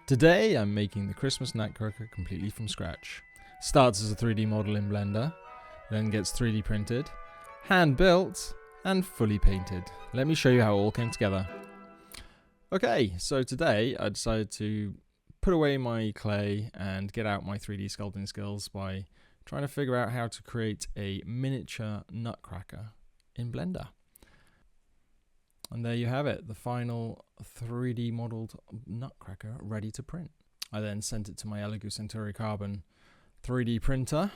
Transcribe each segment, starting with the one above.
Today I'm making the Christmas Nutcracker completely from scratch. Starts as a 3D model in Blender, then gets 3D printed, hand built, and fully painted. Let me show you how it all came together. Okay, so today I decided to put away my clay and get out my 3D sculpting skills by trying to figure out how to create a miniature Nutcracker in Blender. And there you have it, the final 3D modelled Nutcracker ready to print. I then sent it to my Elegoo Centauri Carbon 3D printer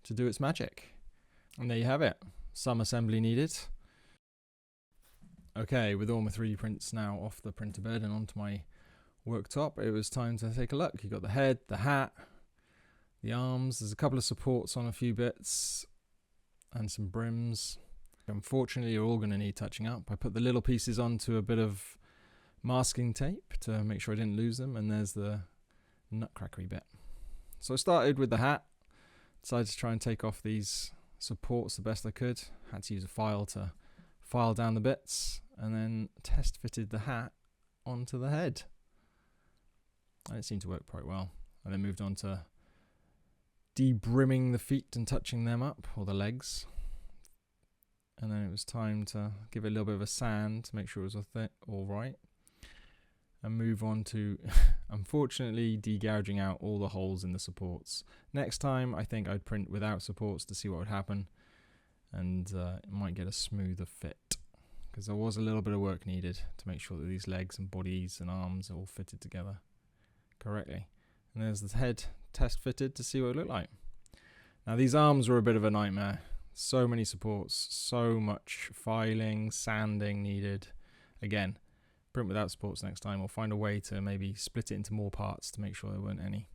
to do its magic. And there you have it, some assembly needed. Okay, with all my 3D prints now off the printer bed and onto my worktop, it was time to take a look. You got the head, the hat, the arms, there's a couple of supports on a few bits, and some brims. Unfortunately, you're all going to need touching up. I put the little pieces onto a bit of masking tape to make sure I didn't lose them, and there's the nutcrackery bit. So I started with the hat, decided to try and take off these supports the best I could. Had to use a file to file down the bits, and then test fitted the hat onto the head. And it seemed to work quite well. I then moved on to debrimming the feet and touching them up, or the legs. And then it was time to give it a little bit of a sand to make sure it was all right. And move on to, unfortunately, de-gouging out all the holes in the supports. Next time, I think I'd print without supports to see what would happen. And it might get a smoother fit. Because there was a little bit of work needed to make sure that these legs and bodies and arms are all fitted together correctly. And there's the head test fitted to see what it looked like. Now these arms were a bit of a nightmare. So many supports, so much filing, sanding needed. Again, print without supports next time, or find a way to maybe split it into more parts to make sure there weren't any.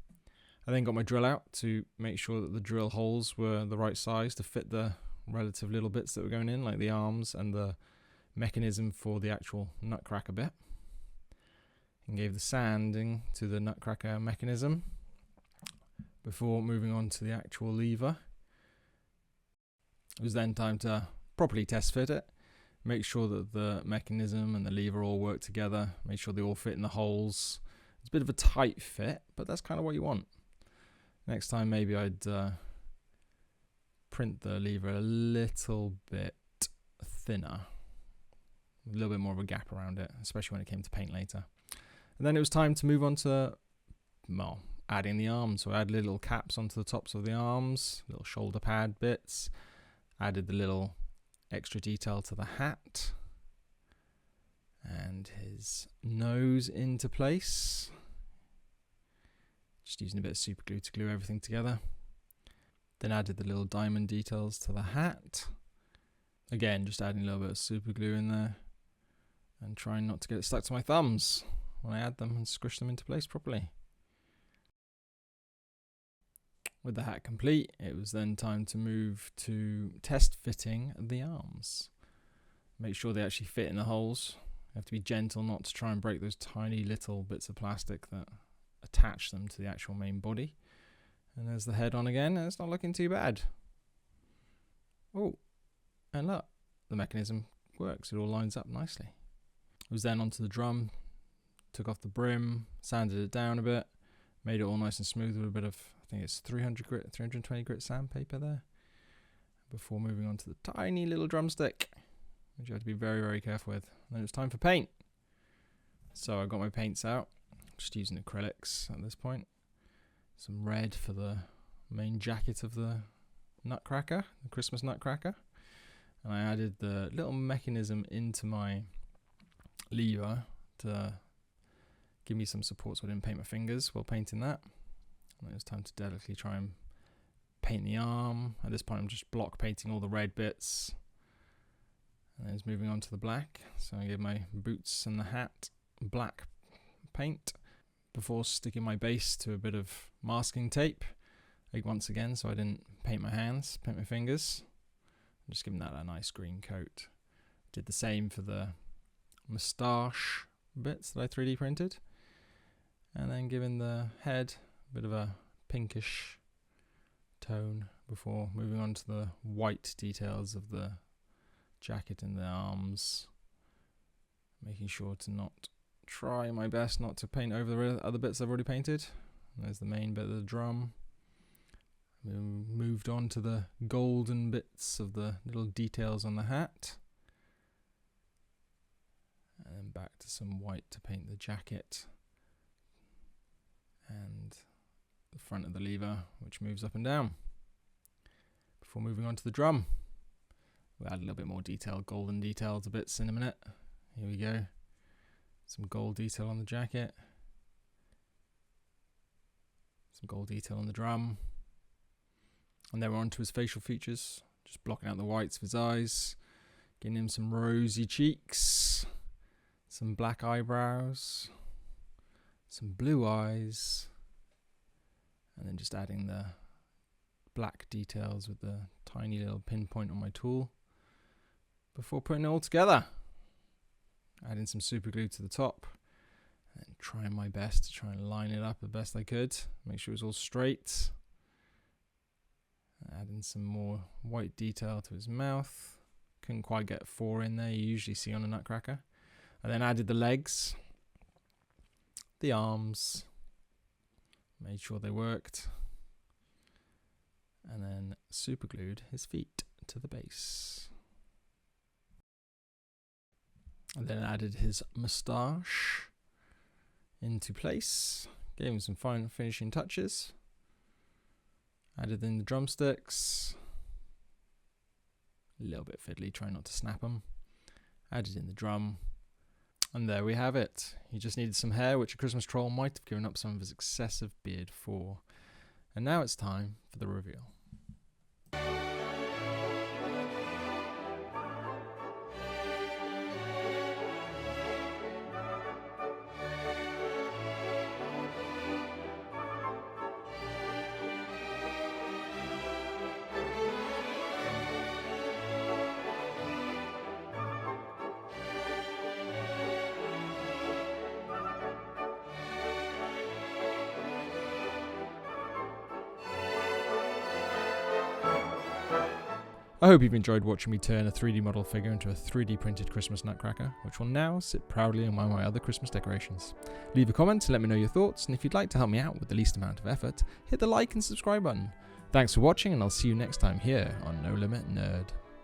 I then got my drill out to make sure that the drill holes were the right size to fit the relative little bits that were going in, like the arms and the mechanism for the actual nutcracker bit. And gave the sanding to the nutcracker mechanism before moving on to the actual lever. It was then time to properly test fit it, make sure that the mechanism and the lever all work together, make sure they all fit in the holes. It's a bit of a tight fit, but that's kind of what you want. Next time maybe I'd print the lever a little bit thinner, a little bit more of a gap around it, especially when it came to paint later. And then it was time to move on to, well, adding the arms. So I added little caps onto the tops of the arms, little shoulder pad bits. Added the little extra detail to the hat and his nose into place. Just using a bit of super glue to glue everything together. Then added the little diamond details to the hat. Again, just adding a little bit of super glue in there and trying not to get it stuck to my thumbs when I add them and squish them into place properly. With the hat complete, it was then time to move to test fitting the arms. Make sure they actually fit in the holes. You have to be gentle not to try and break those tiny little bits of plastic that attach them to the actual main body. And there's the head on again, and it's not looking too bad. Oh, and look, the mechanism works. It all lines up nicely. It was then onto the drum, took off the brim, sanded it down a bit, made it all nice and smooth with a bit of, I think it's 320 grit sandpaper there, before moving on to the tiny little drumstick, which you have to be very, very careful with. And then it was time for paint. So I got my paints out, just using acrylics at this point. Some red for the main jacket of the Nutcracker, the Christmas Nutcracker. And I added the little mechanism into my lever to give me some support so I didn't paint my fingers while painting that. And it was time to delicately try and paint the arm. At this point I'm just block painting all the red bits. And then it's moving on to the black. So I gave my boots and the hat black paint before sticking my base to a bit of masking tape. Like once again, so I didn't paint my hands, paint my fingers. I'm just giving that a nice green coat. Did the same for the moustache bits that I 3D printed. And then giving the head a bit of a pinkish tone before moving on to the white details of the jacket and the arms, making sure to not try my best not to paint over the other bits I've already painted. There's the main bit of the drum. We moved on to the golden bits of the little details on the hat. And then back to some white to paint the jacket. And the front of the lever, which moves up and down. Before moving on to the drum, we'll add a little bit more detail, golden detail to bits in a minute. Here we go. Some gold detail on the jacket. Some gold detail on the drum. And then we're on to his facial features. Just blocking out the whites of his eyes. Getting him some rosy cheeks. Some black eyebrows. Some blue eyes. And then just adding the black details with the tiny little pinpoint on my tool. Before putting it all together. Adding some super glue to the top. And trying my best to try and line it up the best I could. Make sure it's all straight. Adding some more white detail to his mouth. Couldn't quite get 4 in there, you usually see on a Nutcracker. And then added the legs. The arms. Made sure they worked. And then super glued his feet to the base. And then added his moustache into place. Gave him some fine finishing touches. Added in the drumsticks. A little bit fiddly, try not to snap them. Added in the drum. And there we have it. He just needed some hair, which a Christmas troll might have given up some of his excessive beard for. And now it's time for the reveal. I hope you've enjoyed watching me turn a 3D model figure into a 3D printed Christmas Nutcracker, which will now sit proudly among my other Christmas decorations. Leave a comment to let me know your thoughts, and if you'd like to help me out with the least amount of effort, hit the like and subscribe button. Thanks for watching, and I'll see you next time here on No Limit Nerd.